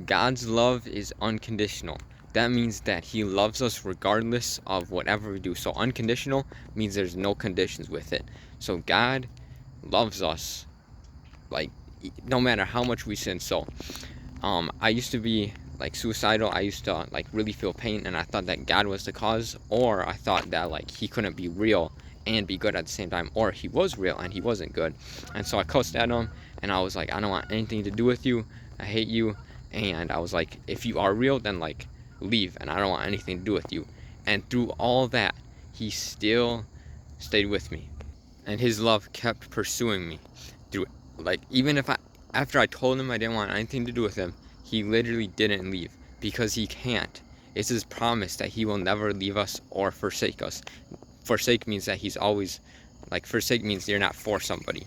God's love is unconditional. That means that he loves us regardless of whatever we do. So unconditional means there's no conditions with it. So God loves us like no matter how much we sin. So I used to be like suicidal. I used to like really feel pain, and I thought that God was the cause, or I thought that like he couldn't be real and be good at the same time, or he was real and he wasn't good. And so I cussed at him, and I was like, I don't want anything to do with you. I hate you. And I was like, if you are real, then like leave, and I don't want anything to do with you. And through all that, he still stayed with me, and his love kept pursuing me through, like, even if I after I told him I didn't want anything to do with him, he literally didn't leave, because he can't. It's his promise that he will never leave us or forsake us. Forsake means that he's always, like, forsake means you're not for somebody.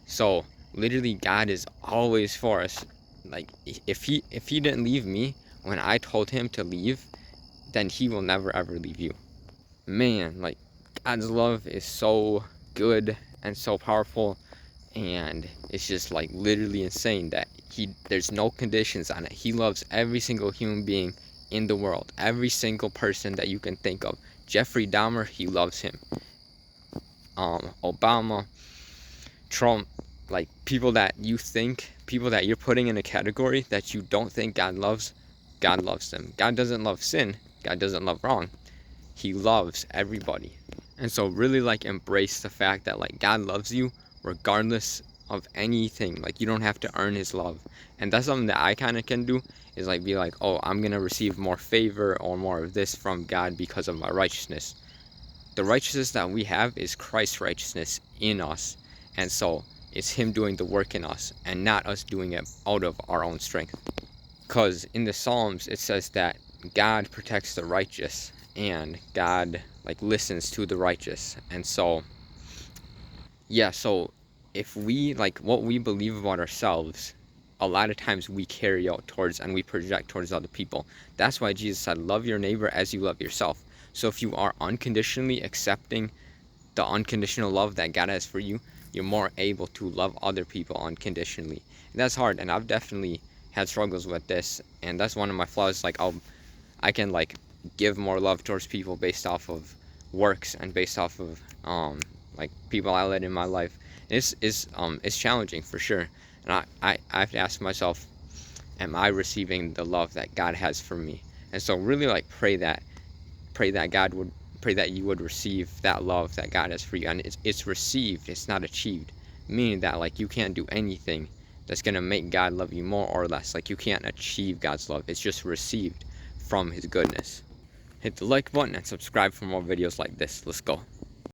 So literally God is always for us. Like, if he didn't leave me when I told him to leave, then he will never ever leave you. Man, like, God's love is so good and so powerful, and it's just like literally insane that there's no conditions on it. He loves every single human being in the world, every single person that you can think of. Jeffrey Dahmer, he loves him. Obama, Trump, like people that you're putting in a category that you don't think God loves them. God doesn't love sin. God doesn't love wrong. He loves everybody. And so really like embrace the fact that like God loves you regardless of anything. Like, you don't have to earn his love. And that's something that I kind of can do, is like be like, oh, I'm gonna receive more favor or more of this from God because of my righteousness. The righteousness that we have is Christ's righteousness in us. And so it's him doing the work in us and not us doing it out of our own strength. Because in the Psalms it says that God protects the righteous, and God like listens to the righteous. And so yeah, so if we like what we believe about ourselves, a lot of times we carry out towards and we project towards other people. That's why Jesus said, love your neighbor as you love yourself. So if you are unconditionally accepting the unconditional love that God has for you, you're more able to love other people unconditionally. And that's hard, and I've definitely had struggles with this, and that's one of my flaws. Like, I can like give more love towards people based off of works and based off of like people I let in my life. It's challenging for sure, and I have to ask myself, am I receiving the love that God has for me? And so really like pray that you would receive that love that God has for you. And it's received, it's not achieved, meaning that like you can't do anything that's gonna make God love you more or less. Like, you can't achieve God's love, it's just received from his goodness. Hit the like button and subscribe for more videos like this. Let's go.